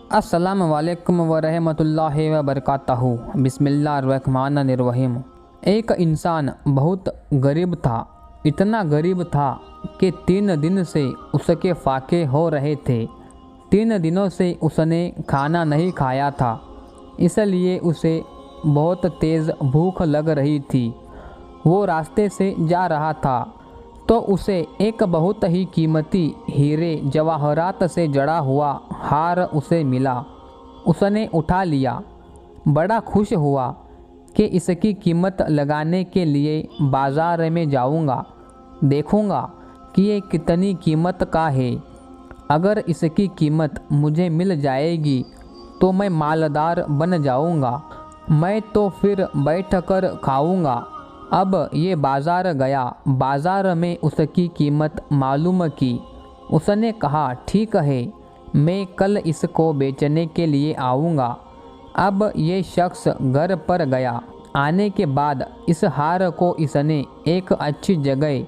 अस्सलामु अलैकुम वरहमतुल्लाहि वबरकातहू। बिस्मिल्लाहिर्रहमानिर्रहीम। एक इंसान बहुत गरीब था। इतना गरीब था कि 3 दिन से उसके फाके हो रहे थे। 3 दिनों से उसने खाना नहीं खाया था, इसलिए उसे बहुत तेज़ भूख लग रही थी। वो रास्ते से जा रहा था तो उसे एक बहुत ही कीमती हीरे जवाहरात से जड़ा हुआ हार उसे मिला। उसने उठा लिया। बड़ा खुश हुआ कि इसकी कीमत लगाने के लिए बाज़ार में जाऊंगा, देखूंगा कि ये कितनी कीमत का है। अगर इसकी कीमत मुझे मिल जाएगी तो मैं मालदार बन जाऊंगा। मैं तो फिर बैठकर खाऊंगा। अब ये बाज़ार गया। बाज़ार में उसकी कीमत मालूम की। उसने कहा, ठीक है, मैं कल इसको बेचने के लिए आऊँगा। अब ये शख्स घर पर गया। आने के बाद इस हार को इसने एक अच्छी जगह,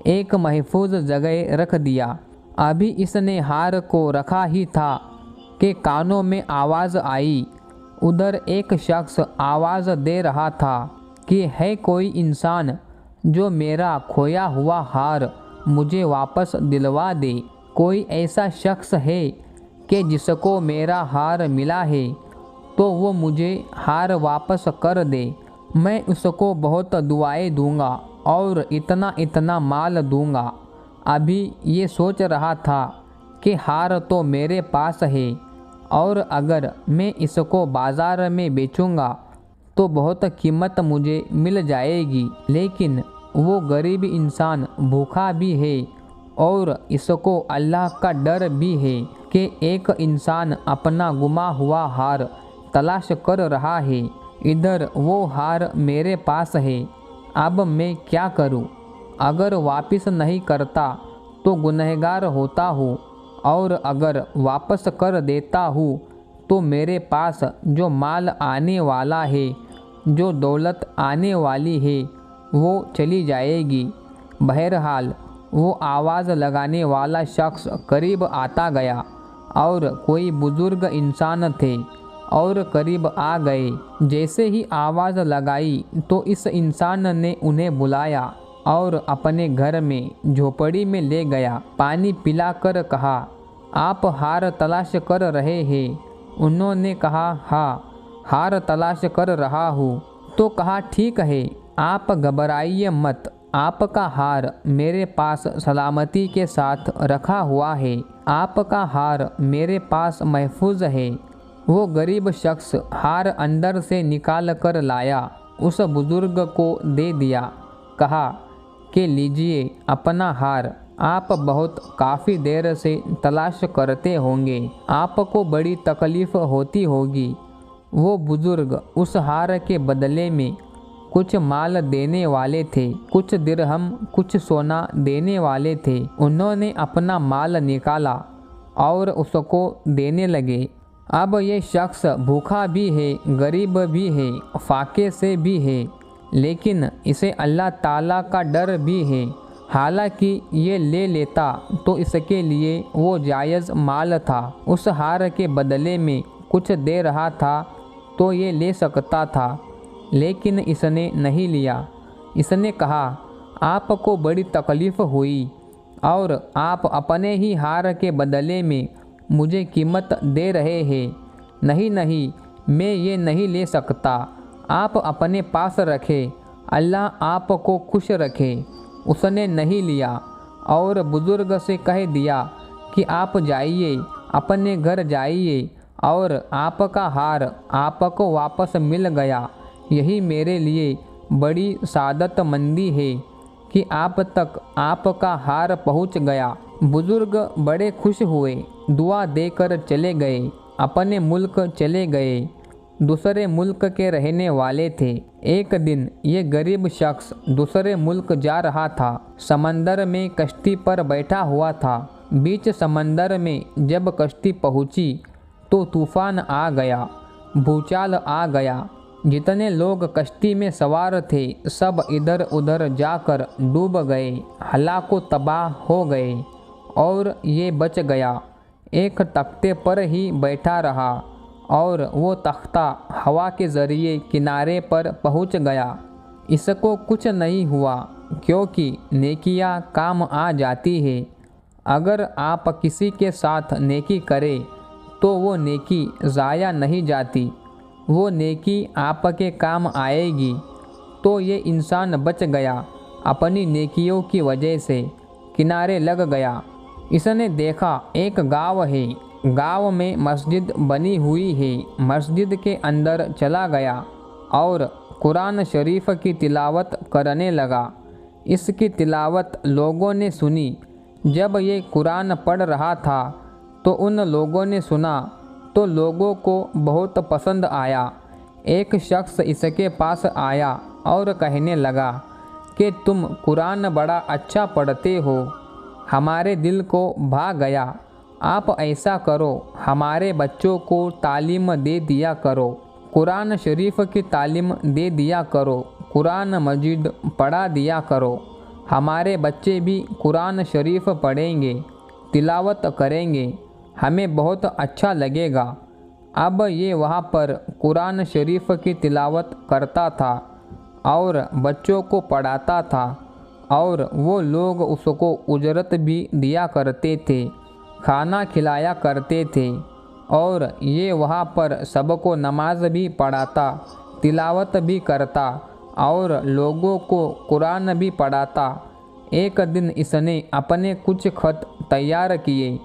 एक महफूज जगह रख दिया। अभी इसने हार को रखा ही था कि कानों में आवाज़ आई। उधर एक शख्स आवाज़ दे रहा था कि है कोई इंसान जो मेरा खोया हुआ हार मुझे वापस दिलवा दे। कोई ऐसा शख्स है कि जिसको मेरा हार मिला है तो वो मुझे हार वापस कर दे। मैं उसको बहुत दुआएं दूंगा और इतना इतना माल दूंगा। अभी ये सोच रहा था कि हार तो मेरे पास है और अगर मैं इसको बाज़ार में बेचूंगा तो बहुत कीमत मुझे मिल जाएगी, लेकिन वो गरीब इंसान भूखा भी है और इसको अल्लाह का डर भी है कि एक इंसान अपना गुमा हुआ हार तलाश कर रहा है। इधर वो हार मेरे पास है। अब मैं क्या करूं? अगर वापस नहीं करता तो गुनहगार होता हूँ और अगर वापस कर देता हूँ तो मेरे पास जो माल आने वाला है, जो दौलत आने वाली है, वो चली जाएगी। बहरहाल वो आवाज़ लगाने वाला शख्स करीब आता गया और कोई बुज़ुर्ग इंसान थे और करीब आ गए। जैसे ही आवाज़ लगाई तो इस इंसान ने उन्हें बुलाया और अपने घर में झोपड़ी में ले गया। पानी पिलाकर कहा, आप हार तलाश कर रहे हैं? उन्होंने कहा, हाँ, हार तलाश कर रहा हूँ। तो कहा, ठीक है, आप घबराइए मत। आपका हार मेरे पास सलामती के साथ रखा हुआ है। आपका हार मेरे पास महफूज है। वो गरीब शख्स हार अंदर से निकाल कर लाया, उस बुज़ुर्ग को दे दिया। कहा कि लीजिए अपना हार। आप बहुत काफ़ी देर से तलाश करते होंगे, आपको बड़ी तकलीफ़ होती होगी। वो बुज़ुर्ग उस हार के बदले में कुछ माल देने वाले थे, कुछ दिरहम, कुछ सोना देने वाले थे। उन्होंने अपना माल निकाला और उसको देने लगे। अब ये शख्स भूखा भी है, गरीब भी है, फाके से भी है, लेकिन इसे अल्लाह ताला का डर भी है। हालांकि ये ले लेता तो इसके लिए वो जायज़ माल था। उस हार के बदले में कुछ दे रहा था तो ये ले सकता था, लेकिन इसने नहीं लिया। इसने कहा, आपको बड़ी तकलीफ़ हुई और आप अपने ही हार के बदले में मुझे कीमत दे रहे हैं। नहीं नहीं, मैं ये नहीं ले सकता। आप अपने पास रखें, अल्लाह आपको खुश रखे। उसने नहीं लिया और बुज़ुर्ग से कह दिया कि आप जाइए, अपने घर जाइए और आपका हार आपको वापस मिल गया। यही मेरे लिए बड़ी सादतमंदी है कि आप तक आपका हार पहुंच गया। बुज़ुर्ग बड़े खुश हुए, दुआ देकर चले गए, अपने मुल्क चले गए। दूसरे मुल्क के रहने वाले थे। एक दिन ये गरीब शख्स दूसरे मुल्क जा रहा था। समंदर में कश्ती पर बैठा हुआ था। बीच समंदर में जब कश्ती पहुंची तो तूफ़ान आ गया, भूचाल आ गया। जितने लोग कश्ती में सवार थे सब इधर उधर जाकर डूब गए, हलाको तबाह हो गए और ये बच गया। एक तख्ते पर ही बैठा रहा और वो तख्ता हवा के ज़रिए किनारे पर पहुंच गया। इसको कुछ नहीं हुआ क्योंकि नेकियां काम आ जाती है। अगर आप किसी के साथ नेकी करें तो वो नेकी ज़ाया नहीं जाती, वो नेकी आपके काम आएगी। तो ये इंसान बच गया, अपनी नेकियों की वजह से किनारे लग गया। इसने देखा एक गांव है, गांव में मस्जिद बनी हुई है। मस्जिद के अंदर चला गया और कुरान शरीफ की तिलावत करने लगा। इसकी तिलावत लोगों ने सुनी। जब ये कुरान पढ़ रहा था तो उन लोगों ने सुना तो लोगों को बहुत पसंद आया। एक शख्स इसके पास आया और कहने लगा कि तुम कुरान बड़ा अच्छा पढ़ते हो, हमारे दिल को भा गया। आप ऐसा करो, हमारे बच्चों को तालीम दे दिया करो, कुरान शरीफ की तालीम दे दिया करो, कुरान मजीद पढ़ा दिया करो। हमारे बच्चे भी कुरान शरीफ पढ़ेंगे, तिलावत करेंगे, हमें बहुत अच्छा लगेगा। अब ये वहाँ पर कुरान शरीफ की तिलावत करता था और बच्चों को पढ़ाता था और वो लोग उसको उजरत भी दिया करते थे, खाना खिलाया करते थे और ये वहाँ पर सबको नमाज भी पढ़ाता, तिलावत भी करता और लोगों को कुरान भी पढ़ाता। एक दिन इसने अपने कुछ खत तैयार किए,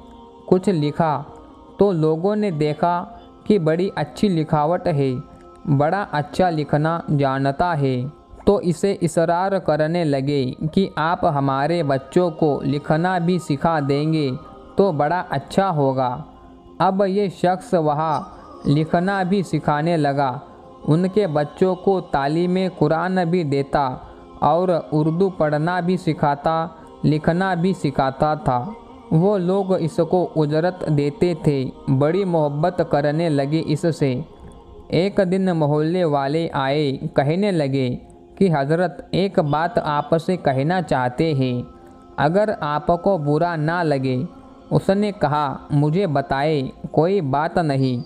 कुछ लिखा तो लोगों ने देखा कि बड़ी अच्छी लिखावट है, बड़ा अच्छा लिखना जानता है। तो इसे इसरार करने लगे कि आप हमारे बच्चों को लिखना भी सिखा देंगे तो बड़ा अच्छा होगा। अब ये शख्स वहाँ लिखना भी सिखाने लगा, उनके बच्चों को तालीम कुरान भी देता और उर्दू पढ़ना भी सिखाता, लिखना भी सिखाता था। वो लोग इसको उजरत देते थे, बड़ी मोहब्बत करने लगे इससे। एक दिन मोहल्ले वाले आए, कहने लगे कि हज़रत एक बात आपसे कहना चाहते हैं, अगर आपको बुरा ना लगे। उसने कहा मुझे बताए, कोई बात नहीं,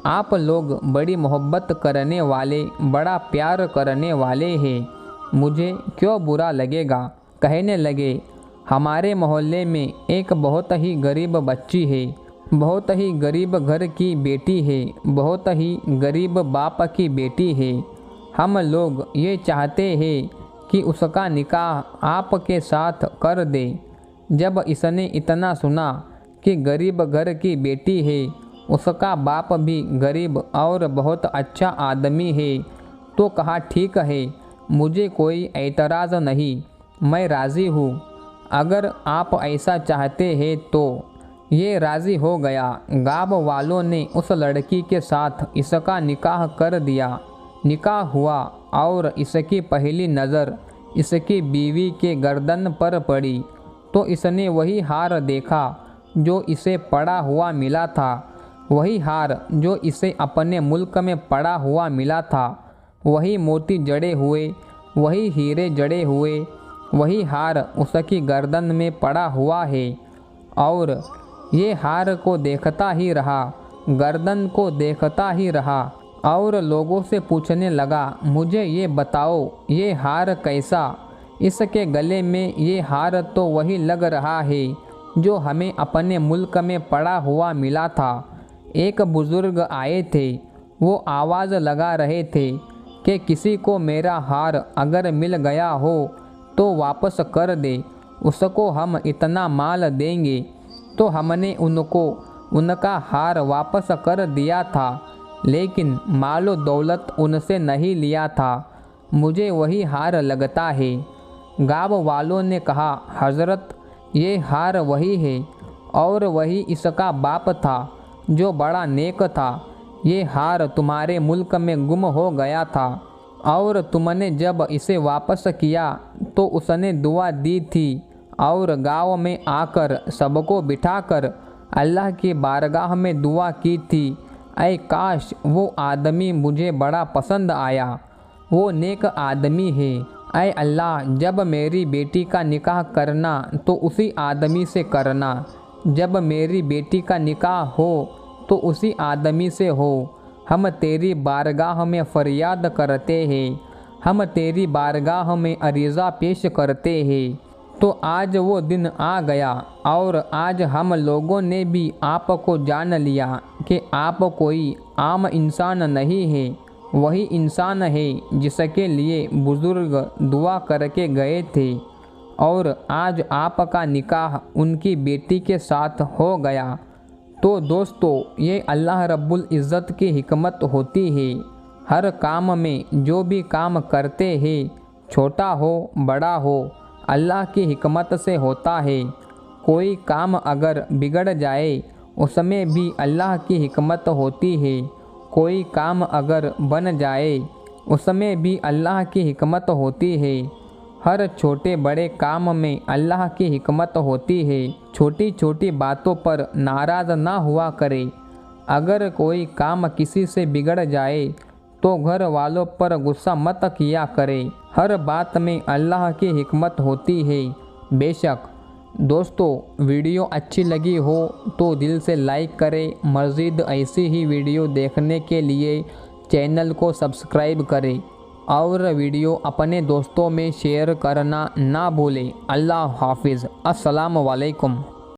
आप लोग बड़ी मोहब्बत करने वाले, बड़ा प्यार करने वाले हैं, मुझे क्यों बुरा लगेगा। कहने लगे हमारे मोहल्ले में एक बहुत ही गरीब बच्ची है, बहुत ही गरीब घर की बेटी है, बहुत ही गरीब बाप की बेटी है। हम लोग ये चाहते हैं कि उसका निकाह आपके साथ कर दे। जब इसने इतना सुना कि गरीब घर की बेटी है, उसका बाप भी गरीब और बहुत अच्छा आदमी है, तो कहा ठीक है, मुझे कोई एतराज़ नहीं, मैं राज़ी हूँ। अगर आप ऐसा चाहते हैं तो। ये राज़ी हो गया। गाँव वालों ने उस लड़की के साथ इसका निकाह कर दिया। निकाह हुआ और इसकी पहली नज़र इसकी बीवी के गर्दन पर पड़ी तो इसने वही हार देखा जो इसे पड़ा हुआ मिला था, वही हार जो इसे अपने मुल्क में पड़ा हुआ मिला था, वही मोती जड़े हुए, वही हीरे जड़े हुए, वही हार उसकी गर्दन में पड़ा हुआ है। और ये हार को देखता ही रहा, गर्दन को देखता ही रहा और लोगों से पूछने लगा, मुझे ये बताओ ये हार कैसा। इसके गले में ये हार तो वही लग रहा है जो हमें अपने मुल्क में पड़ा हुआ मिला था। एक बुज़ुर्ग आए थे, वो आवाज़ लगा रहे थे कि किसी को मेरा हार अगर मिल गया हो तो वापस कर दे, उसको हम इतना माल देंगे। तो हमने उनको उनका हार वापस कर दिया था, लेकिन मालो दौलत उनसे नहीं लिया था, मुझे वही हार लगता है। गाँव वालों ने कहा हज़रत ये हार वही है और वही इसका बाप था जो बड़ा नेक था। ये हार तुम्हारे मुल्क में गुम हो गया था और तुमने जब इसे वापस किया तो उसने दुआ दी थी और गांव में आकर सबको बिठाकर अल्लाह की बारगाह में दुआ की थी, ऐ काश वो आदमी मुझे बड़ा पसंद आया, वो नेक आदमी है। ऐ अल्लाह, जब मेरी बेटी का निकाह करना तो उसी आदमी से करना जब मेरी बेटी का निकाह हो तो उसी आदमी से हो। हम तेरी बारगाह में फरियाद करते हैं, हम तेरी बारगाह में अरीज़ा पेश करते हैं। तो आज वो दिन आ गया और आज हम लोगों ने भी आपको जान लिया कि आप कोई आम इंसान नहीं है, वही इंसान है जिसके लिए बुज़ुर्ग दुआ करके गए थे और आज आपका निकाह उनकी बेटी के साथ हो गया। तो दोस्तों, ये अल्लाह रब्बुल इज़्ज़त की हिकमत होती है। हर काम में जो भी काम करते हैं, छोटा हो बड़ा हो, अल्लाह की हिकमत से होता है। कोई काम अगर बिगड़ जाए उसमें भी अल्लाह की हिकमत होती है। कोई काम अगर बन जाए उसमें भी अल्लाह की हिकमत होती है। हर छोटे बड़े काम में अल्लाह की हिकमत होती है। छोटी छोटी बातों पर नाराज़ ना हुआ करे। अगर कोई काम किसी से बिगड़ जाए तो घर वालों पर गुस्सा मत किया करे। हर बात में अल्लाह की हिकमत होती है। बेशक दोस्तों, वीडियो अच्छी लगी हो तो दिल से लाइक करें। मज़ीद ऐसी ही वीडियो देखने के लिए चैनल को सब्सक्राइब करें और वीडियो अपने दोस्तों में शेयर करना ना भूलें। अल्लाह हाफिज़। अस्सलाम वालेकुम।